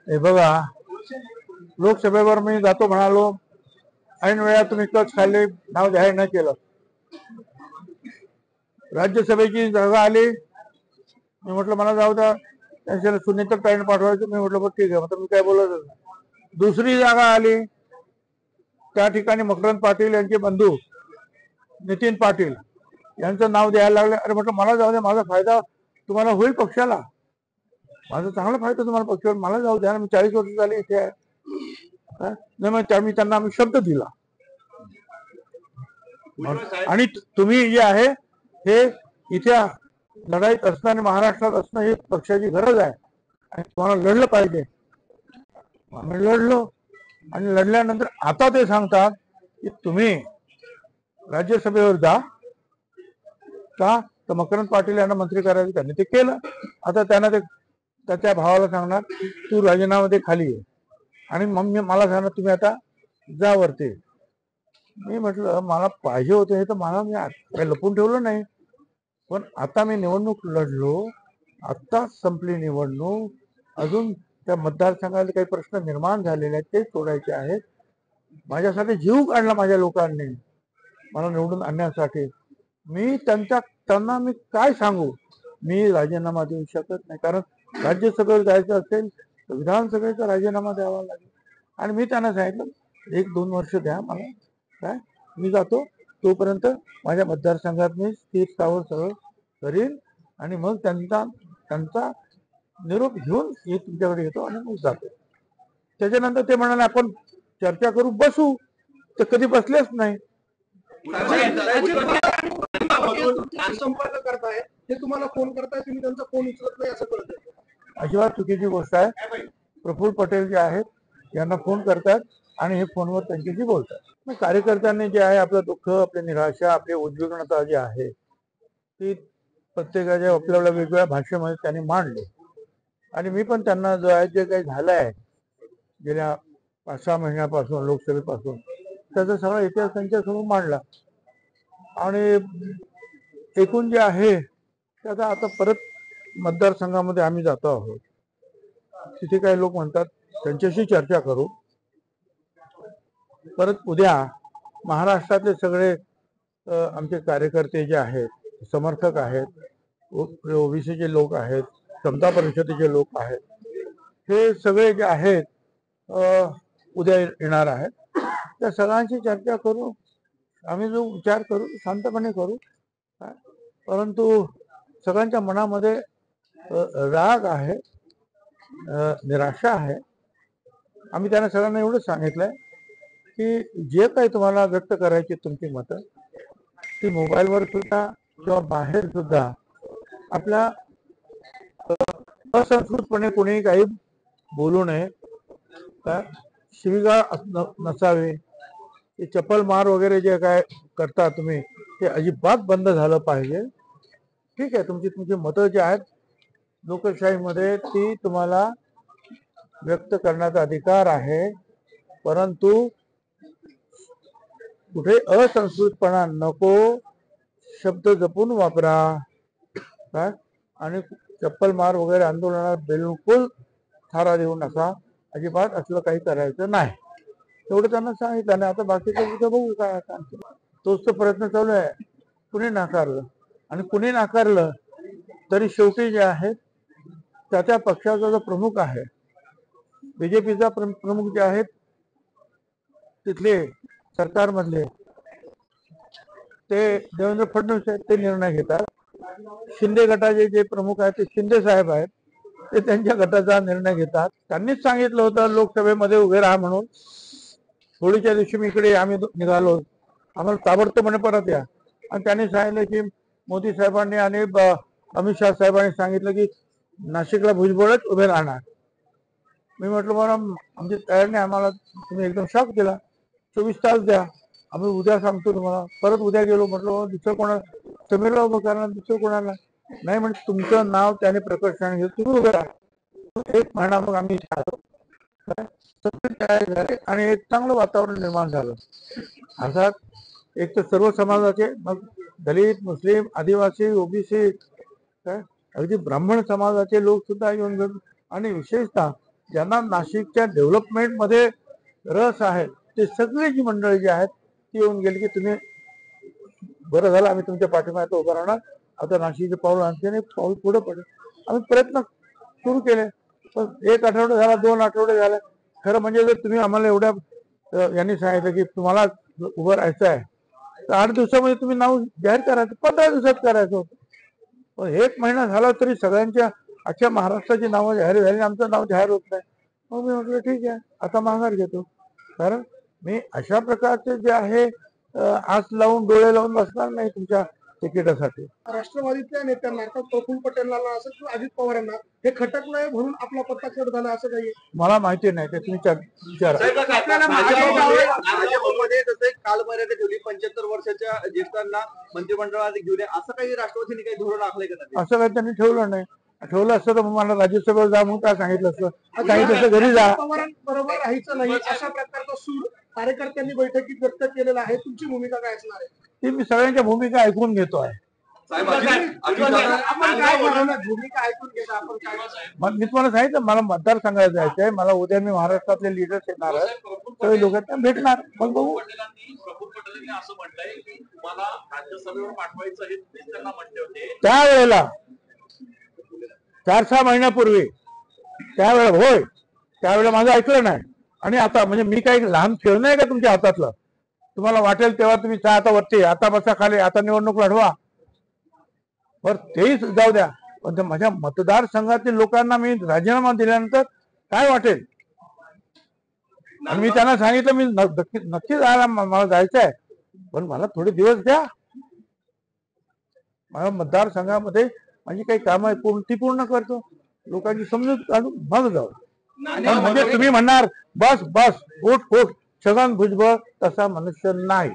हे बघा, लोकसभेवर मी जातो म्हणालो, ऐन वेळा तुम्ही कच खाल्ले, नाव जाहीर नाही केलं. राज्यसभेची जागा आली, मी म्हटलं मला जाऊ द्या, त्यांच्या सुनीता ताईने पाठवायचं. मी म्हटलं बघ ठीक आहे, मी काय बोलत. दुसरी जागा आली, त्या ठिकाणी मकरंद पाटील यांचे बंधू नितीन पाटील यांचं नाव द्यायला लागले. अरे म्हटलं मला जाऊ द्या, माझा फायदा तुम्हाला होईल पक्षाला, माझा चांगला फायदा तुम्हाला पक्षावर, मला जाऊ द्या. मी 40 वर्ष झाले इथे आहे. नाही मग मी त्यांना आम्ही शब्द दिला. आणि तुम्ही जे आहे हे इथे लढाईत असणं आणि महाराष्ट्रात असणं ही पक्षाची गरज आहे आणि तुम्हाला लढलं पाहिजे. आम्ही लढलो आणि लढल्यानंतर आता ते सांगतात की तुम्ही राज्यसभेवर जा का, तर मकरंद पाटील यांना मंत्री करायचं, त्यांनी ते केलं. आता त्यांना ते त्याच्या भावाला सांगणार तू राजीनामा दे, खाली आहे, आणि मग मला सांगणार तुम्ही आता जा वरती. मी म्हटलं मला पाहिजे होते हे तर मला, मी काही लपून ठेवलं नाही. पण आता मी निवडणूक लढलो, आत्ताच संपली निवडणूक, अजून त्या मतदारसंघात काही प्रश्न निर्माण झालेले आहेत ते सोडायचे आहेत. माझ्यासाठी जीव काढला माझ्या लोकांनी मला निवडून आणण्यासाठी. मी त्यांना मी काय सांगू, मी राजीनामा देऊ शकत नाही, कारण राज्यसभेवर जायचं असेल तर विधानसभेचा राजीनामा द्यावा लागेल. आणि मी त्यांना सांगितलं 1-2 वर्ष द्या मला, काय मी जातो, तोपर्यंत माझ्या मतदारसंघात मी स्थिर स्थावर सगळं करीन आणि मग त्यांचा निरोप घेऊन मी तुमच्याकडे येतो आणि मग जातो. त्याच्यानंतर ते म्हणाले आपण चर्चा करू, बसू. तर कधी बसलेच नाही. संपर्क करताय, ते तुम्हाला फोन करताय, तुम्ही त्यांचा फोन उचलत नाही असं कळतं. अजिबात चुकीची गोष्ट आहे. प्रफुल्ल पटेल जे आहेत यांना फोन करतात आणि हे फोनवर त्यांच्याशी बोलतात. कार्यकर्त्यांनी जे आहे आपलं दुःख, आपली निराशा, आपली उद्विग्नता जी आहे ती प्रत्येकाच्या आपल्या वेगवेगळ्या भाषेमध्ये त्यांनी मांडली. आणि मी पण त्यांना जो आहे जे काही झालं आहे गेल्या 5-6 महिन्यापासून लोकसभेपासून त्याचा सगळा इतिहास त्यांच्यासमोर मांडला. आणि एकूण जे आहे त्याचा आता परत मतदारसंघामध्ये आम्ही जातो आहोत. तिथे काही लोक म्हणतात त्यांच्याशी चर्चा करू. परत उद्या महाराष्ट्रातले सगळे आमचे कार्यकर्ते जे आहेत, समर्थक आहेत, ओबीसीचे लोक आहेत, समता परिषदेचे लोक आहेत, हे सगळे जे आहेत उद्या येणार आहेत. त्या सगळ्यांची चर्चा करू, आम्ही जो विचार करू शांतपणे करू. परंतु सगळ्यांच्या मनामध्ये राग आहे, निराशा आहे. आम्ही त्यांना सगळ्यांना एवढंच सांगितलंय की जे काही तुम्हाला व्यक्त करायची तुमची मतं ती मोबाईलवर सुद्धा किंवा बाहेर सुद्धा आपल्या असंस्कृतपणे कोणी काही बोलू नये, शिवीगाळ नसावे, ते चप्पल मार वगैरे जे काय करता तुम्ही ते अजिबात बंद झालं पाहिजे. ठीक आहे, तुमची मतं जी आहेत लोकशाहीमध्ये ती तुम्हाला व्यक्त करण्याचा अधिकार आहे, परंतु कुठे असंस्कृतपणा नको, शब्द जपून वापरा. काय आणि चप्पल मार वगैरे आंदोलनात बिलकुल थारा देऊ नका, अजिबात असलं काही करायचं नाही. एवढं त्यांना सांगितलं. आणि आता बाकीचं तिथं बघू काय, तोच तो प्रयत्न चालू आहे. कुणी नाकारलं आणि कुणी नाकारलं तरी शेवटी जे आहे त्या पक्षाचा जो प्रमुख आहे, बीजेपीचा प्रमुख जे आहेत तिथले सरकारमधले ते देवेंद्र फडणवीस आहेत, ते निर्णय घेतात. शिंदे गटाचे जे प्रमुख आहेत ते शिंदे साहेब आहेत, ते त्यांच्या गटाचा निर्णय घेतात. त्यांनीच सांगितलं होतं लोकसभेमध्ये उभे राहा म्हणून. होळीच्या दिवशी मी इकडे आम्ही निघालो, आम्हाला ताबडतोब परत या. आणि त्यांनी सांगितलं की मोदी साहेबांनी आणि अमित शहा साहेबांनी सांगितलं की नाशिकला भुजबळच उभे राहणार. मी म्हटलं बरं आमची तयार नाही, आम्हाला तुम्ही एकदम शॉक दिला, 24 तास द्या, आम्ही उद्या सांगतो तुम्हाला. परत उद्या गेलो, म्हटलं दुसरं कोणा समीरला उभं करणार, दुसरं कोणाला नाही. म्हणजे तुमचं नाव त्याने प्रकर्षाने घेतलं, तुम्ही उभे राहा. 1 महिना मग आम्ही इथे आलो आणि एक चांगलं वातावरण निर्माण झालं. अर्थात एक तर सर्व समाजाचे, मग दलित, मुस्लिम, आदिवासी, ओबीसी, काय अगदी ब्राह्मण समाजाचे लोक सुद्धा येऊन आणि विशेषतः ज्यांना नाशिकच्या डेव्हलपमेंट मध्ये रस आहे ते सगळी जी मंडळी जी आहेत ती येऊन गेली की तुम्ही बरं झालं, आम्ही तुमच्या पाठीमागे उभं राहणार, आता नाशिकचे पाऊल आणखीन एक पाऊल पुढे पडेल. आम्ही प्रयत्न सुरू केले, पण एक आठवडा झाला, 2 आठवडे झाले. खरं म्हणजे जर तुम्ही आम्हाला एवढ्या यांनी सांगितलं की तुम्हाला उभं राहायचं आहे तर 8 दिवसामध्ये तुम्ही नाव जाहीर करायचं, 15 दिवसात करायचं होतं. पण 1 महिना झाला तरी सगळ्यांच्या अख्ख्या महाराष्ट्राची नावं जाहीर झाली, आमचं नाव जाहीर होत नाही. मग मी म्हटलं ठीक आहे, आता माघार घेतो. कारण मी अशा प्रकारचे जे आहे आस लावून डोळे लावून बसणार नाही तुमच्या तिकिटासाठी. राष्ट्रवादीतल्या नेत्यांना अर्थात प्रफुल्ल पटेलला असं किंवा अजित पवारांना हे खटकलंय म्हणून आपला पत्ता कट झाला असं काही मला माहिती नाही, ते तुम्ही विचारा. भाजपमध्ये जसे कालमर्यादा ठेवली 75 वर्षाच्या ज्येष्ठांना मंत्रिमंडळात घेऊन ये, असं काही राष्ट्रवादीने काही धोरण आखलंय का त्यांनी? असं काही त्यांनी ठेवलं नाही. ठेवलं असतं तर मला राज्यसभेवर जा म्हणून काय सांगितलं असतं, सांगितलं असतं घरी जा. पवारांबरोबर राहायचं नाही अशा प्रकारचा सूर कार्यकर्त्यांनी बैठकीत व्यक्त केलेला आहे. तुमची भूमिका काय असणार आहे? ती मी सगळ्यांच्या भूमिका ऐकून घेतो आहे. आपण काय करणार? भूमिका ऐकून घेता आपण काय? मी तुम्हाला सांगितलं मला मतदारसंघात जायचं आहे. मला उद्या मी महाराष्ट्रातले लीडर्स येणार आहे, सगळे लोक भेटणार. मग बघू. प्रफुल्ल पटेलांनी असं म्हटलंय की तुम्हाला राज्यसभेवर पाठवायचं हे त्यांना म्हटले होते त्यावेळेला 4-6 महिन्यापूर्वी त्यावेळेला होय, त्यावेळेला माझं ऐकलं नाही. आणि आता म्हणजे मी काही लहान खेळ नाही का तुमच्या हातातलं? तुम्हाला वाटेल तेव्हा तुम्ही आता वरती, आता बसा खाली, आता निवडणूक लढवा. बर तेही जाऊ द्या, पण माझ्या मतदारसंघातील लोकांना मी राजीनामा दिल्यानंतर काय वाटेल? आणि मी त्यांना सांगितलं मी नक्की जायला मला जायचं आहे, पण मला थोडे दिवस द्या. माझ्या मतदारसंघामध्ये माझी काही कामं आहे ती पूर्ण करतो, लोकांची समजूत काढून मग जाऊ. म्हणजे तुम्ही म्हणणार बस बस उठ उठ छगन भुजबळ तसा मनुष्य नाही.